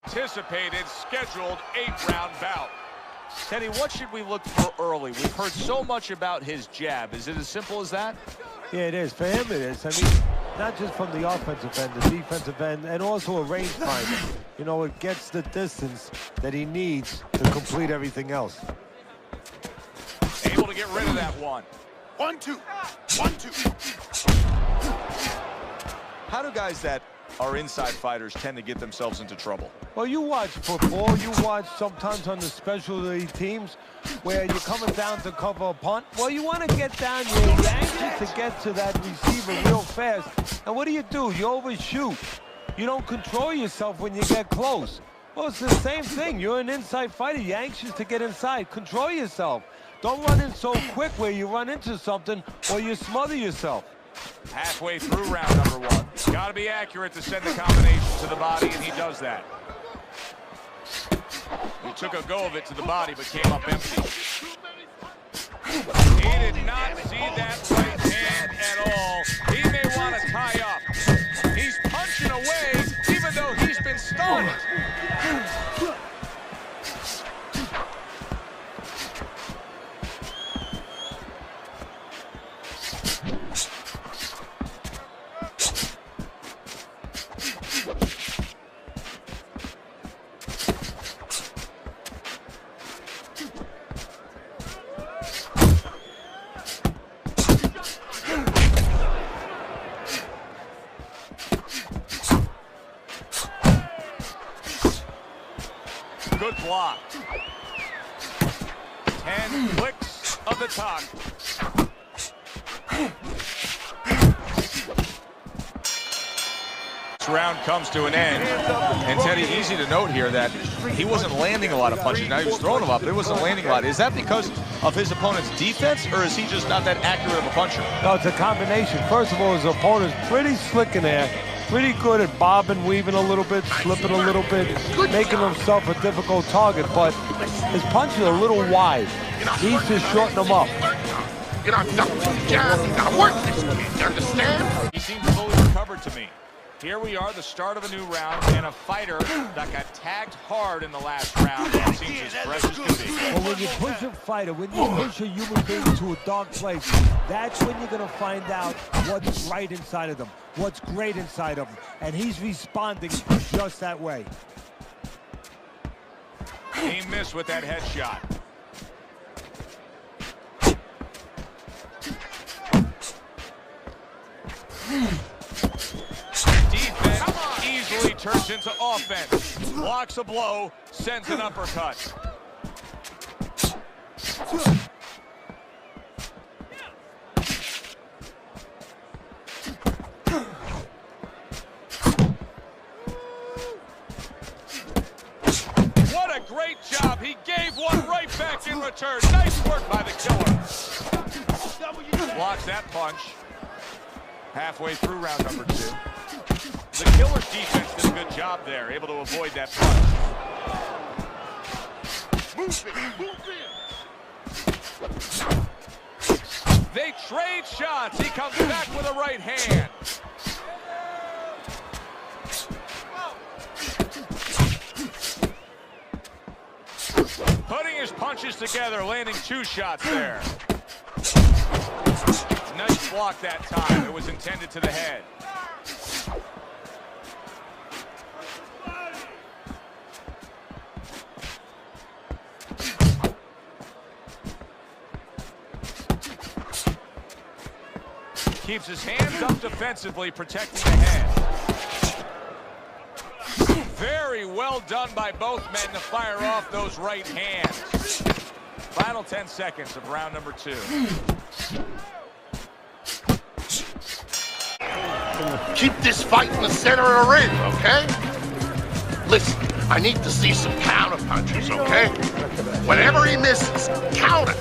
Anticipated scheduled 8-round bout. Teddy, what should we look for early? We've heard so much about his jab. Is it as simple as that? Yeah, it is. For him, it is. I mean, not just from the offensive end, the defensive end, and also a rangefinder. You know, it gets the distance that he needs to complete everything else. Able to get rid of that one. 1-2. 1-2. How do guys that are inside fighters tend to get themselves into trouble? Well, you watch football, you watch sometimes on the specialty teams where you're coming down to cover a punt. Well, you want to get down, you're anxious to get to that receiver real fast. And what do? You overshoot. You don't control yourself when you get close. Well, it's the same thing. You're an inside fighter. You're anxious to get inside. Control yourself. Don't run in so quick where you run into something or you smother yourself. Halfway through round number 1. Got to be accurate to send the combination to the body, and he does that. He took a go of it to the body, but came up empty. He did not see that right hand at all. He may want to tie up. He's punching away, even though he's been stunned. Good block. 10 clicks of the tongue. This round comes to an end. And Teddy, easy to note here that he wasn't landing a lot of punches. Now he was throwing them up, but it wasn't landing a lot. Is that because of his opponent's defense, or is he just not that accurate of a puncher? No, it's a combination. First of all, his opponent's pretty slick in there. Pretty good at bobbing, weaving a little bit, slipping a little bit, making himself a difficult target, but his punches are a little wide. He's just shorting them up. You gotta work this kid, you understand? He seems fully recovered to me. Here we are, the start of a new round, and a fighter that got tagged hard in the last round and seems as fresh as can be. Well, when you push a fighter, when you push a human being to a dark place, that's when you're going to find out what's right inside of them, what's great inside of them, and he's responding just that way. He missed with that headshot. Defense easily turns into offense. Blocks a blow, sends an uppercut. What a great job. He gave one right back in return. Nice work by the killer. Blocks that punch. Halfway through round number 2. The killer's defense did a good job there, able to avoid that punch. They trade shots. He comes back with a right hand. Putting his punches together, landing 2 shots there. Nice block that time. It was intended to the head. Keeps his hands up defensively, protecting the head. Very well done by both men to fire off those right hands. Final 10 seconds of round number 2. Keep this fight in the center of the ring, okay? Listen, I need to see some counter punches, okay? Whenever he misses, counter.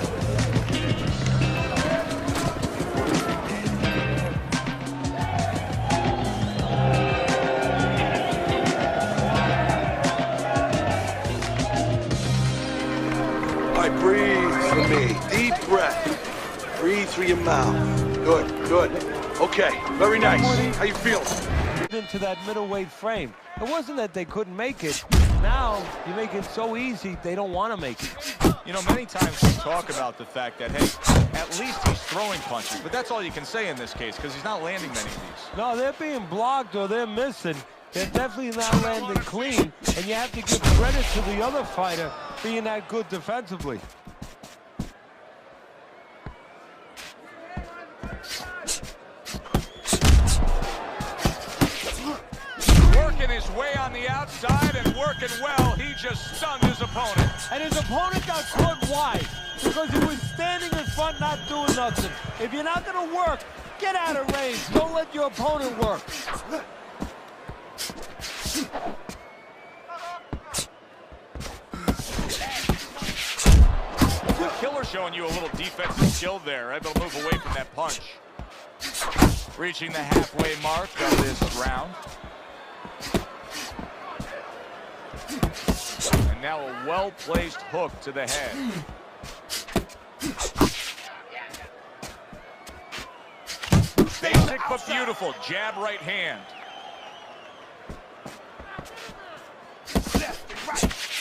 All right, breathe for me. Deep breath. Breathe through your mouth. Good, good. Okay, very nice. How you feeling? Into that middleweight frame. It wasn't that they couldn't make it. now you make it so easy, they don't want to make it. You know, many times we talk about the fact that, hey, at least he's throwing punches, but that's all you can say in this case because he's not landing many of these. No, they're being blocked or they're missing. They're definitely not landing clean, and you have to give credit to the other fighter being that good defensively. Working his way on the outside and working well. He just stunned his opponent. And his opponent got caught wide because he was standing in front not doing nothing. If you're not going to work, get out of range. Don't let your opponent work. The killer showing you a little defensive skill there. Able to move away from that punch. Reaching the halfway mark of this round. And now a well-placed hook to the head. Basic but beautiful. Jab right hand.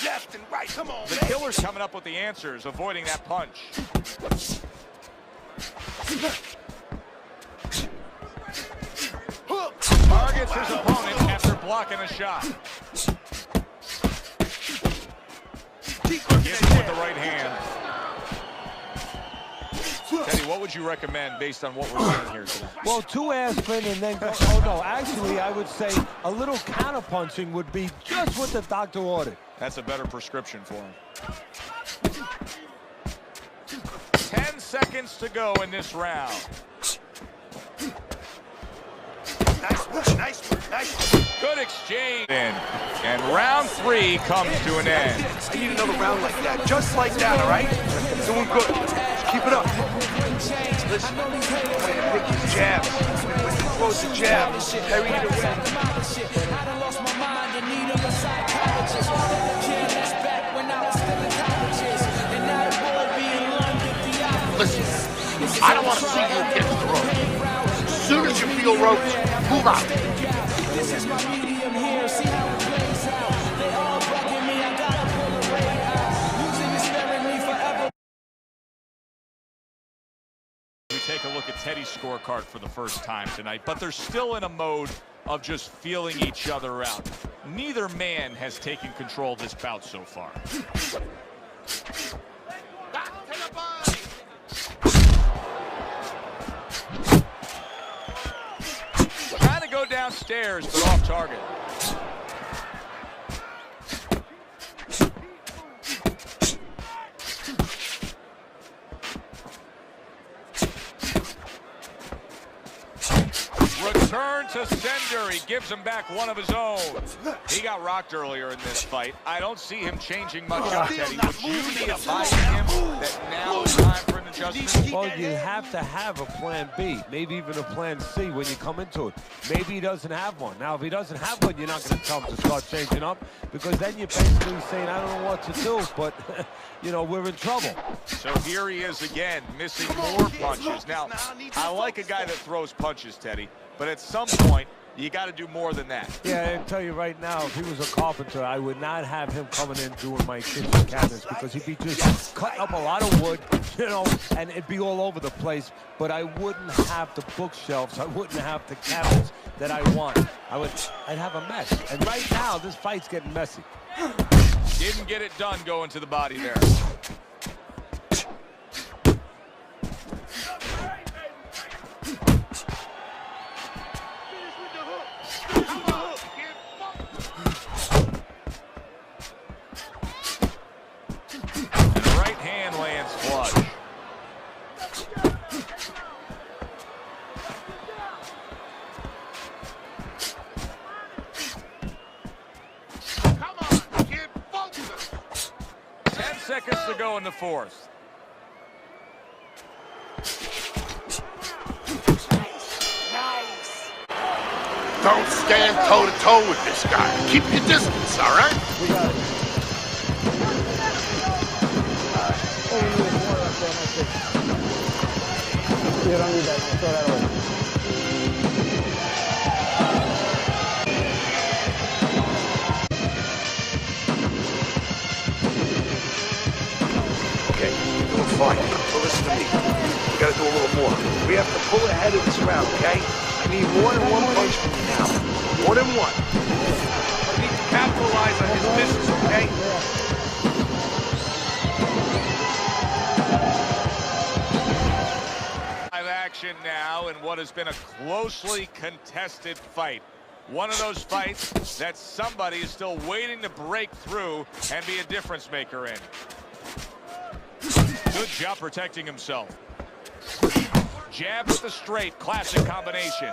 Left and right, come on. The killer's coming up with the answers, avoiding that punch. Targets his opponent after blocking a shot. Gets him with the right hand. Teddy, what would you recommend based on what we're seeing here today? Well, 2 aspirin and then go, oh no, actually I would say a little counterpunching would be just what the doctor ordered. That's a better prescription for him. 10 seconds to go in this round. Nice one, nice one, nice one. Good exchange. And round 3 comes to an end. I need another round like that, just like that, all right? Doing good. Just keep it up. Listen, pick his jabs. When he throws the jab, carry it away. Listen, I don't want to see you against the ropes. As soon as you feel ropes, move out. This is my medium here, see how it plays out. They all bugging me, I gotta pull the weight out. Losing is sparing me forever. We take a look at Teddy's scorecard for the first time tonight, but they're still in a mode of just feeling each other out. Neither man has taken control of this bout so far. Trying to go downstairs, but off target. Return to sender. He gives him back one of his own. He got rocked earlier in this fight. I don't see him changing much up, Teddy. Would you be advising him that now is time for an adjustment? Well, you have to have a plan B, maybe even a plan C when you come into it. Maybe he doesn't have one. Now, if he doesn't have one, you're not going to tell him to start changing up because then you're basically saying, I don't know what to do, but, you know, we're in trouble. So here he is again, missing more punches. Now, I like a guy that throws punches, Teddy, but at some point, you got to do more than that. Yeah, I tell you right now, if he was a carpenter, I would not have him coming in doing my kitchen cabinets because he'd be just cutting up a lot of wood, you know, and it'd be all over the place. But I wouldn't have the bookshelves. I wouldn't have the cabinets that I want. I'd have a mess. And right now, this fight's getting messy. Didn't get it done going to the body there. Seconds to go in the fourth. Nice. Don't stand toe-to-toe with this guy. Keep your distance, all right? We got it. You don't need that. Throw that away. okay? I need more than one punch from you now. More than one. I need to capitalize on his misses, okay? Live action now in what has been a closely contested fight. One of those fights that somebody is still waiting to break through and be a difference maker in. Good job protecting himself. Jab with the straight, classic combination.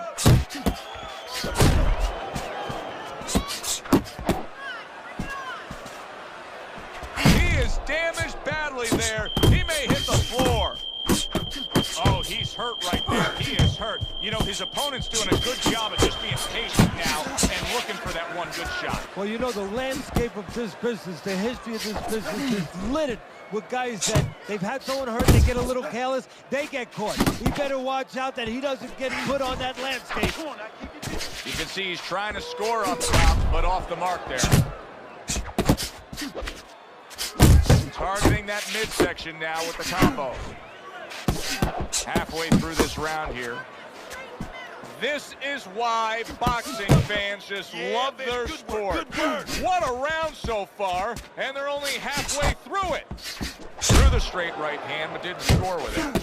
He is damaged badly there. He may hit the floor. Oh, he's hurt right there. He is hurt. You know, his opponent's doing a good job of just being patient now and looking for that one good shot. Well, you know, the landscape of this business, the history of this business is littered with guys that they've had someone hurt, they get a little careless, they get caught. He better watch out that he doesn't get put on that landscape. You can see he's trying to score up top, but off the mark there. Targeting that midsection now with the combo. Halfway through this round here. This is why boxing fans just love their sport. What a round so far, and they're only halfway through it. Threw the straight right hand, but didn't score with it.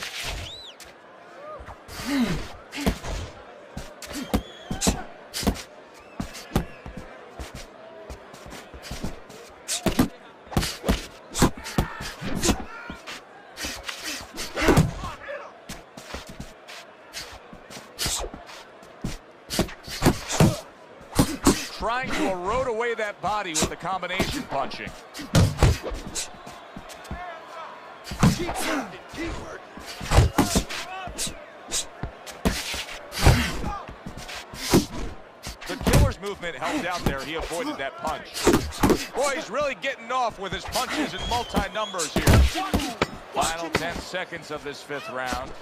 Trying to erode away that body with the combination punching. The killer's movement helped out there. He avoided that punch. Boy, he's really getting off with his punches in multi-numbers here. Final 10 seconds of this fifth round.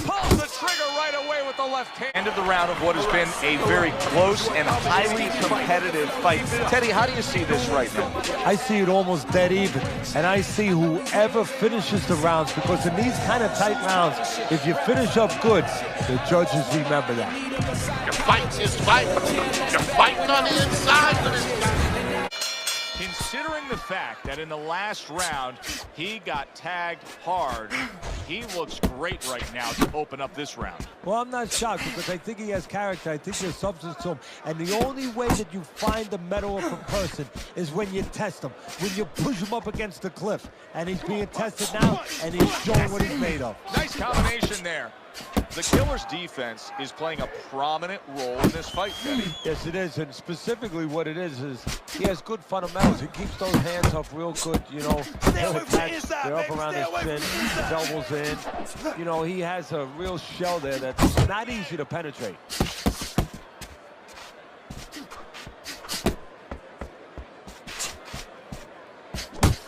Pulls the trigger right away with the left hand. End of the round of what has been a very close and highly competitive fight. Teddy, how do you see this right now? I see it almost dead even, and I see whoever finishes the rounds, because in these kind of tight rounds, if you finish up good, the judges remember that. You're fighting this fight. You're fighting on the inside of this guy. Considering the fact that in the last round, he got tagged hard, he looks great right now to open up this round. Well, I'm not shocked, because I think he has character. I think there's substance to him. And the only way that you find the mettle of a person is when you test him, when you push him up against the cliff. And he's being tested now, and he's showing what he's made of. Nice combination there. The killer's defense is playing a prominent role in this fight, Teddy. Yes, it is, and specifically what it is he has good fundamentals. He keeps those hands up real good, you know. He'll attach, they're up around his chin, his elbows in. You know, he has a real shell there that's not easy to penetrate.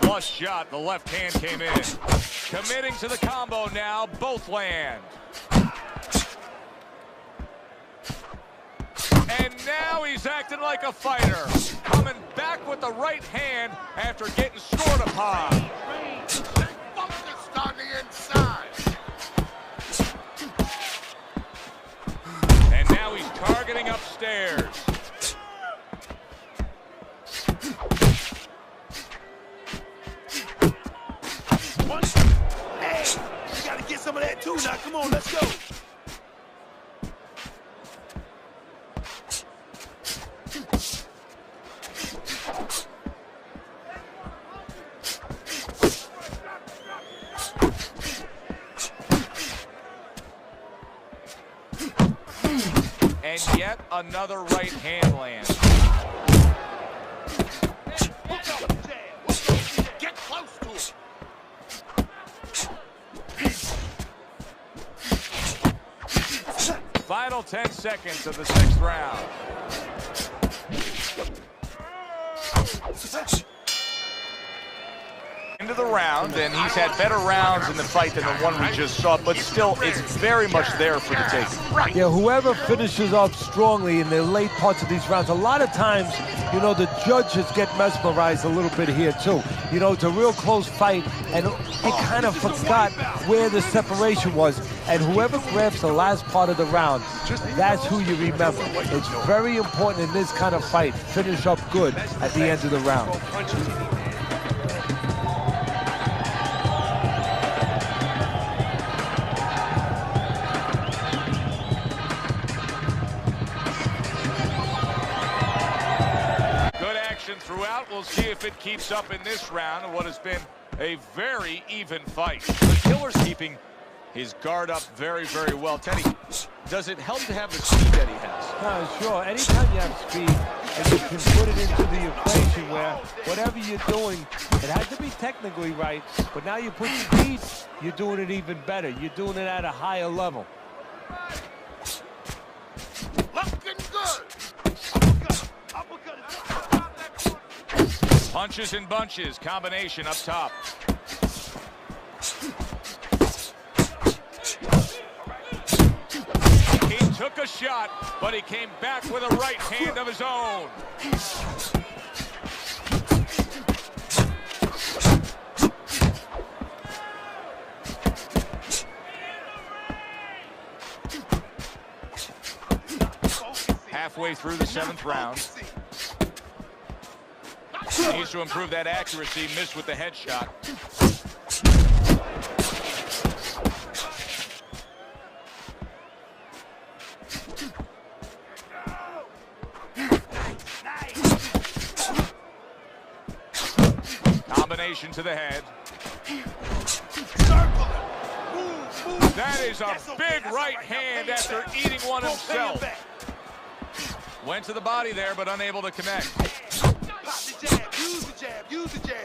Flush shot, the left hand came in. Committing to the combo now, both land. And now he's acting like a fighter. Coming back with the right hand after getting scored upon. Stay focused on the inside. And now he's targeting upstairs. Hey, you gotta get some of that too now. Come on, let's go. And yet another right hand lands. Get close to him. Final 10 seconds of the sixth round. Into the round, and he's had better rounds in the fight than the one we just saw, but still, it's very much there for the taking. Yeah, whoever finishes off strongly in the late parts of these rounds, a lot of times, you know, the judges get mesmerized a little bit here too. You know, it's a real close fight, and they kind of forgot where the separation was. And whoever grabs the last part of the round, that's who you remember. It's very important in this kind of fight. Finish up good at the end of the round. Throughout, we'll see if it keeps up in this round, what has been a very even fight. The killer's keeping his guard up very, very well. Teddy, does it help to have the speed that he has? Sure. Anytime you have speed and you can put it into the equation where whatever you're doing, it has to be technically right, but now you put speed, you're doing it even better. You're doing it at a higher level. Looking good. Punches and bunches, combination up top. He took a shot, but he came back with a right hand of his own. Halfway through the 7th round. Needs to improve that accuracy. Missed with the headshot. Combination to the head. That is a big right hand after eating one himself. Went to the body there, but unable to connect. Pop the jab, use the jab, use the jab.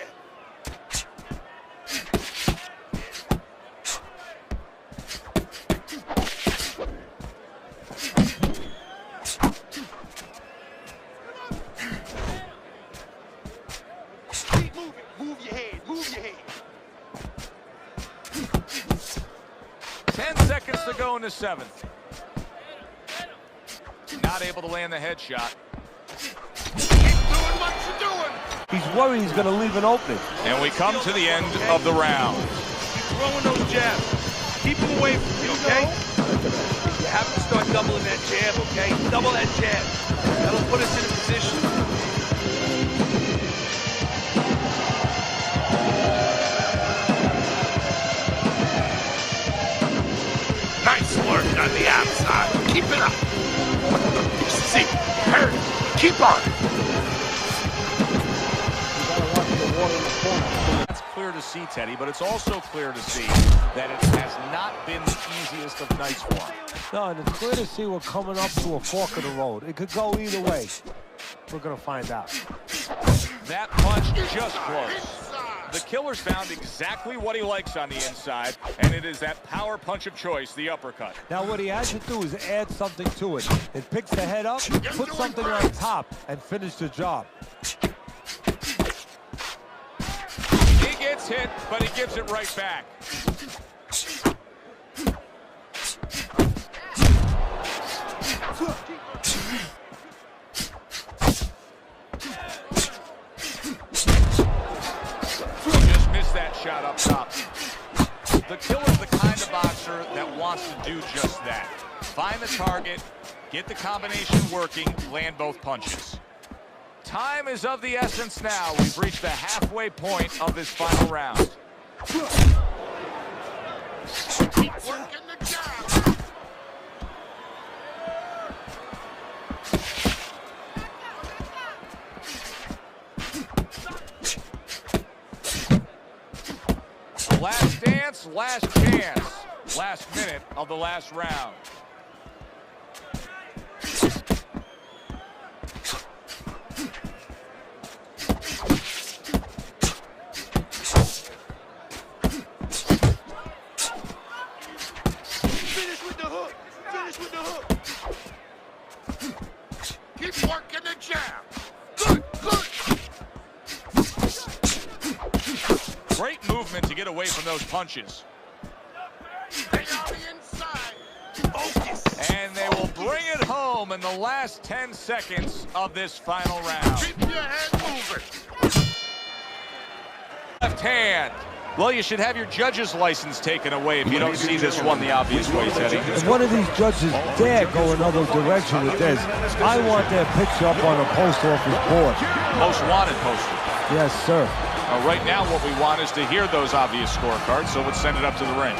Keep moving, move your head, move your head. 10 seconds to go in the 7th. Not able to land the headshot. He's worried he's going to leave an opening. And we come to the end of the round. Keep throwing those jabs. Keep them away from you, okay? You have to start doubling that jab, okay? Double that jab. That'll put us in a position. Nice work on the outside. Keep it up. See, hurry. Keep on. That's clear to see, Teddy, but it's also clear to see that it has not been the easiest of nights for him. No, and it's clear to see we're coming up to a fork of the road. It could go either way. We're going to find out. That punch just close. The killer's found exactly what he likes on the inside, and it is that power punch of choice, the uppercut. Now what he has to do is add something to it. It picks the head up, put something on top, and finish the job. He gets hit, but he gives it right back. Just missed that shot up top. The killer's the kind of boxer that wants to do just that. Find the target, get the combination working, land both punches. Time is of the essence now. We've reached the halfway point of this final round. Keep working the jab. Last dance, last chance. Last minute of the last round. Finish with the hook. Finish with the hook. Keep working the jab. Good, good. Great movement to get away from those punches. And they will bring it home in the last 10 seconds of this final round. Keep your head moving. Left hand. Well, you should have your judge's license taken away if you don't see this one the obvious way, Teddy. If one of these judges dare go another direction with this, I want their picture up on a post office board. Most wanted poster. Yes, sir. Right now, what we want is to hear those obvious scorecards, so let's send it up to the ring.